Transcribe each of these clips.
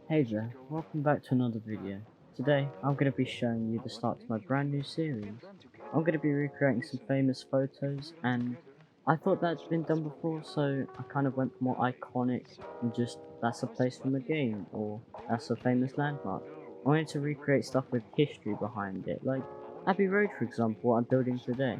Hey there, welcome back to another video. Today, I'm going to be showing you the start to my brand new series. I'm going to be recreating some famous photos, and I thought that's been done before, so I kind of went for more iconic and just that's a place from a game, or that's a famous landmark. I wanted to recreate stuff with history behind it, like Abbey Road for example, what I'm building today.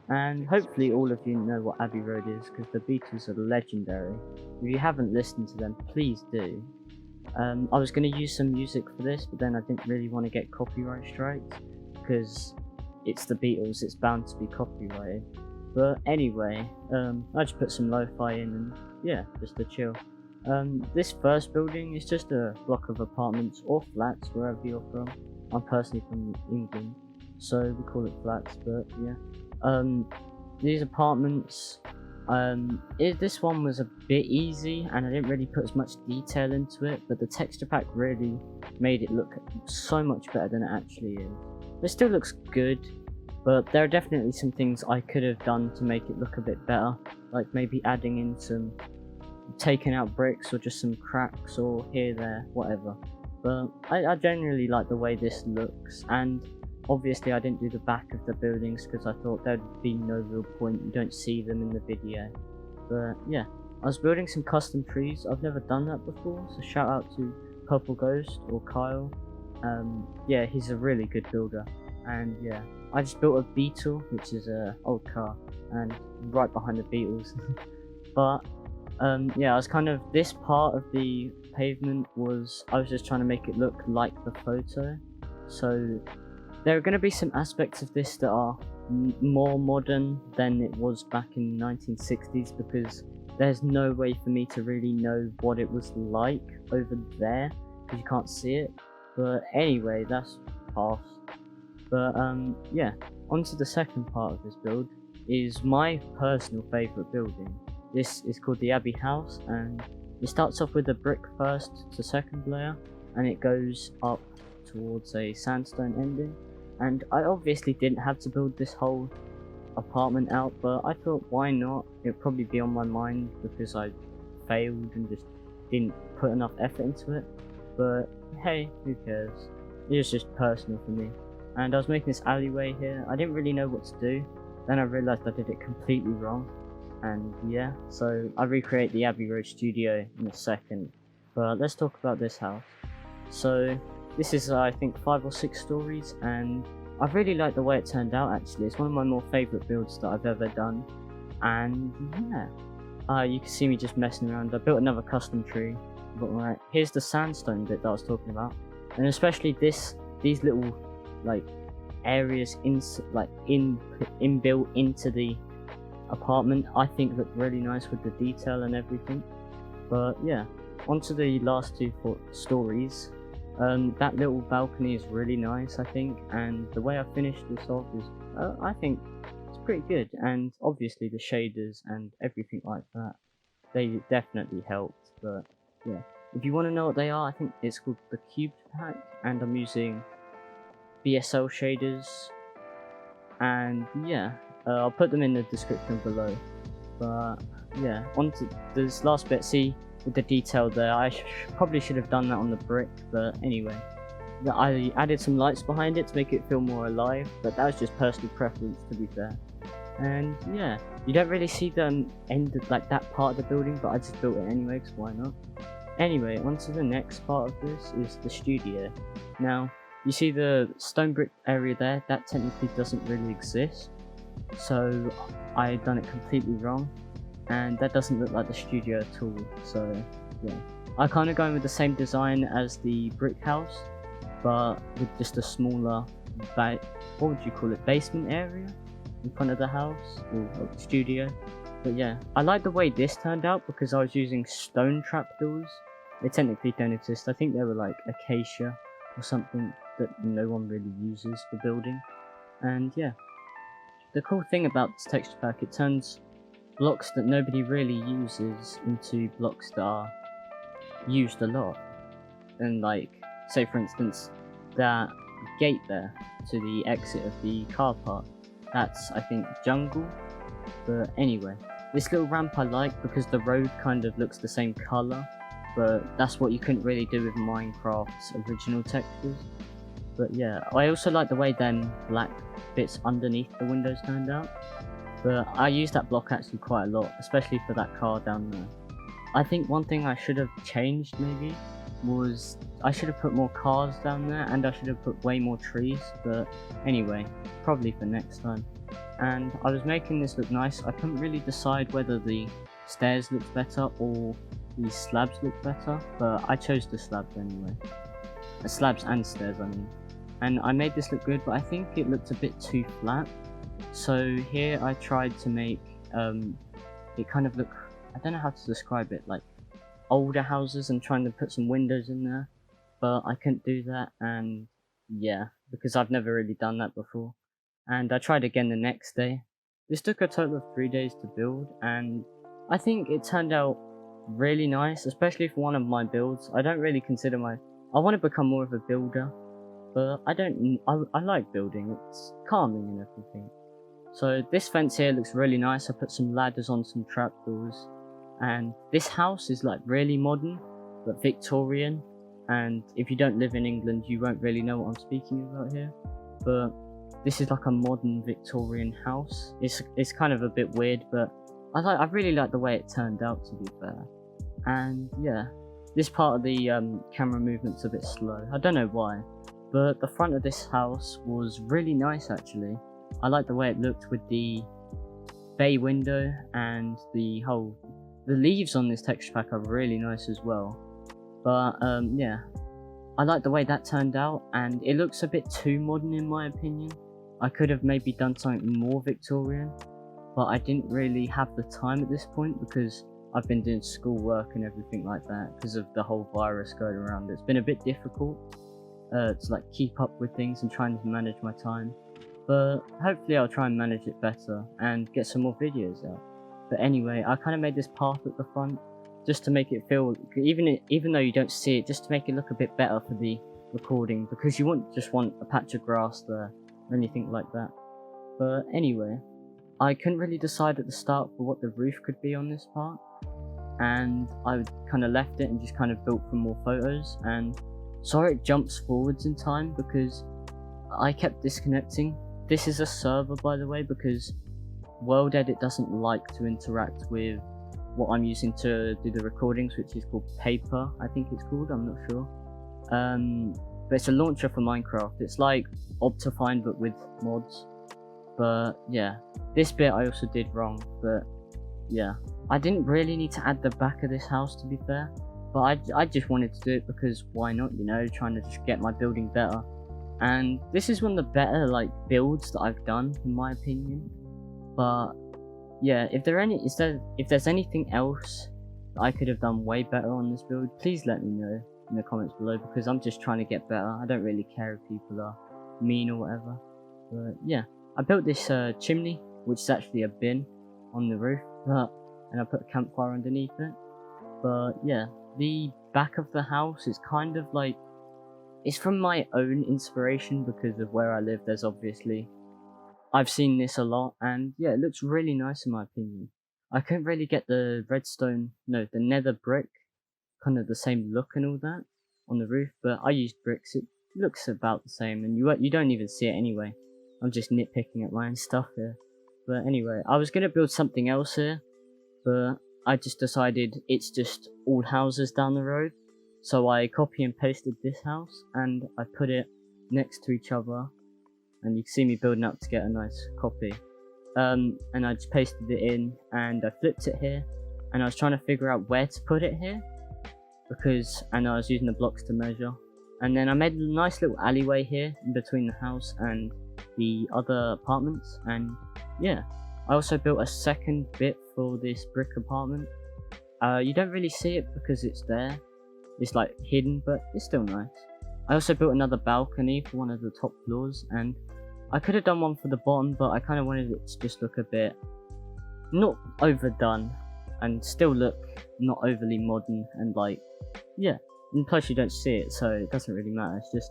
And hopefully all of you know what Abbey Road is, because the Beatles are legendary. If you haven't listened to them, please do. I was going to use some music for this, but then I didn't really want to get copyright strikes, because it's the Beatles, it's bound to be copyrighted. But anyway, I just put some lo-fi in and yeah, just to chill. This first building is just a block of apartments or flats, wherever you're from. I'm personally from England, so we call it flats, but yeah. These apartments, this one was a bit easy and I didn't really put as much detail into it, but the texture pack really made it look so much better than it actually is. It still looks good, but there are definitely some things I could have done to make it look a bit better, like maybe adding in some taking out bricks or just some cracks or here, there, whatever. But I generally like the way this looks, and obviously I didn't do the back of the buildings because I thought there'd be no real point, you don't see them in the video. But yeah, I was building some custom trees. I've never done that before, so shout out to Purple Ghost or Kyle. Yeah, he's a really good builder. And yeah, I just built a Beetle, which is a old car, and right behind the Beatles. But yeah, I was kind of, this part of the pavement was, I was just trying to make it look like the photo. So there are going to be some aspects of this that are more modern than it was back in the 1960s, because there's no way for me to really know what it was like over there because you can't see it. But anyway, that's past. But yeah, onto the second part of this build is my personal favourite building. This is called the Abbey House, and it starts off with a brick first to second layer, and it goes up towards a sandstone ending. And I obviously didn't have to build this whole apartment out, but I thought why not? It'd probably be on my mind because I failed and just didn't put enough effort into it. But hey, who cares? It was just personal for me. And I was making this alleyway here. I didn't really know what to do. Then I realised I did it completely wrong. And yeah, so I recreate the Abbey Road studio in a second. But let's talk about this house. So this is I think 5 or 6 stories, and I really like the way it turned out actually. It's one of my more favourite builds that I've ever done. And yeah, you can see me just messing around. I built another custom tree. But right, here's the sandstone bit that I was talking about. And especially these little like areas inbuilt into the apartment, I think look really nice with the detail and everything. But yeah, onto the last 2 stories. That little balcony is really nice, I think, and the way I finished this off is, I think it's pretty good. And obviously the shaders and everything like that, they definitely helped. But yeah, if you want to know what they are, I think it's called the Cubed Pack, and I'm using BSL shaders. And yeah, I'll put them in the description below. But yeah, onto this last bit. See, with the detail there, I probably should have done that on the brick, but anyway, I added some lights behind it to make it feel more alive, but that was just personal preference, to be fair. And yeah, you don't really see the end of like that part of the building, but I just built it anyway, because why not? Anyway, onto the next part of this is the studio. Now, you see the stone brick area there, that technically doesn't really exist, so I done it completely wrong. And that doesn't look like the studio at all, so yeah. I'm kind of going with the same design as the brick house, but with just a smaller, what would you call it, basement area in front of the house, or the studio. But yeah, I like the way this turned out because I was using stone trapdoors. They technically don't exist. I think they were like acacia or something that no one really uses for building. And yeah, the cool thing about this texture pack, it turns blocks that nobody really uses into blocks that are used a lot. And like, say for instance, that gate there to the exit of the car park, that's I think jungle. But anyway, this little ramp I like because the road kind of looks the same colour but that's what you couldn't really do with Minecraft's original textures. But yeah, I also like the way them black bits underneath the windows turned out. But I use that block actually quite a lot, especially for that car down there. I think one thing I should have changed maybe was I should have put more cars down there, and I should have put way more trees, but anyway, probably for next time. And I was making this look nice. I couldn't really decide whether the stairs looked better or the slabs looked better, but I chose the slabs anyway. Slabs and stairs, I mean. And I made this look good, but I think it looked a bit too flat. So here I tried to make it kind of look, I don't know how to describe it, like older houses, and trying to put some windows in there. But I couldn't do that, and yeah, because I've never really done that before. And I tried again the next day. This took a total of 3 days to build, and I think it turned out really nice, especially for one of my builds. I don't really consider I want to become more of a builder, but I like building, it's calming and everything. So this fence here looks really nice. I put some ladders on some trapdoors, and this house is like really modern, but Victorian, and if you don't live in England you won't really know what I'm speaking about here, but this is like a modern Victorian house. It's kind of a bit weird, but I really like the way it turned out, to be fair. And yeah, this part of the camera movement's a bit slow, I don't know why, but the front of this house was really nice actually. I like the way it looked with the bay window, and the leaves on this texture pack are really nice as well. But yeah, I like the way that turned out, and it looks a bit too modern in my opinion. I could have maybe done something more Victorian, but I didn't really have the time at this point because I've been doing schoolwork and everything like that because of the whole virus going around. It's been a bit difficult to like keep up with things and trying to manage my time, but hopefully I'll try and manage it better and get some more videos out. But anyway, I kind of made this path at the front just to make it feel, even though you don't see it, just to make it look a bit better for the recording, because you wouldn't just want a patch of grass there or anything like that. But anyway, I couldn't really decide at the start for what the roof could be on this part, and I kind of left it and just kind of built from more photos. And sorry it jumps forwards in time because I kept disconnecting. This is a server, by the way, because World Edit doesn't like to interact with what I'm using to do the recordings, which is called Paper, I think it's called, I'm not sure. But it's a launcher for Minecraft. It's like Optifine but with mods. But yeah, this bit I also did wrong, but yeah. I didn't really need to add the back of this house, to be fair, but I just wanted to do it because why not, you know, trying to just get my building better. And this is one of the better like builds that I've done in my opinion. But yeah, if there's anything else that I could have done way better on this build, please let me know in the comments below, because I'm just trying to get better. I don't really care if people are mean or whatever. But yeah, I built this chimney, which is actually a bin on the roof, and I put a campfire underneath it. But yeah, the back of the house is kind of like, it's from my own inspiration because of where I live. There's obviously, I've seen this a lot, and yeah, it looks really nice in my opinion. I couldn't really get the the nether brick, kind of the same look and all that on the roof, but I used bricks. It looks about the same, and you don't even see it anyway. I'm just nitpicking at my own stuff here. But anyway, I was gonna build something else here, but I just decided it's just all houses down the road. So I copy and pasted this house, and I put it next to each other, and you can see me building up to get a nice copy. And I just pasted it in, and I flipped it here, and I was trying to figure out where to put it here, and I was using the blocks to measure. And then I made a nice little alleyway here in between the house and the other apartments, and yeah, I also built a second bit for this brick apartment. You don't really see it because it's there, it's like hidden, but it's still nice. I also built another balcony for one of the top floors, and I could have done one for the bottom, but I kind of wanted it to just look a bit not overdone and still look not overly modern, and like, yeah, and plus you don't see it, so it doesn't really matter. It's just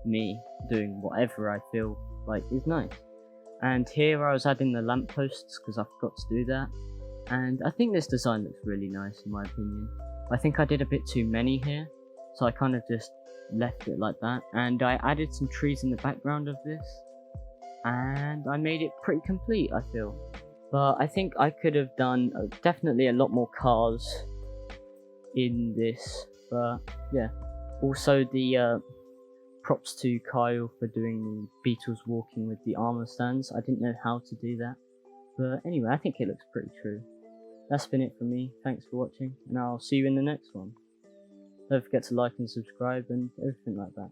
me doing whatever I feel like is nice. And here I was adding the lampposts because I forgot to do that, and I think this design looks really nice in my opinion. I think I did a bit too many here, so I kind of just left it like that, and I added some trees in the background of this, and I made it pretty complete, I feel. But I think I could have done definitely a lot more cars in this, but yeah. Also the props to Kyle for doing the Beatles walking with the armor stands. I didn't know how to do that, but anyway, I think it looks pretty true. That's been it from me. Thanks for watching, and I'll see you in the next one. Don't forget to like and subscribe and everything like that.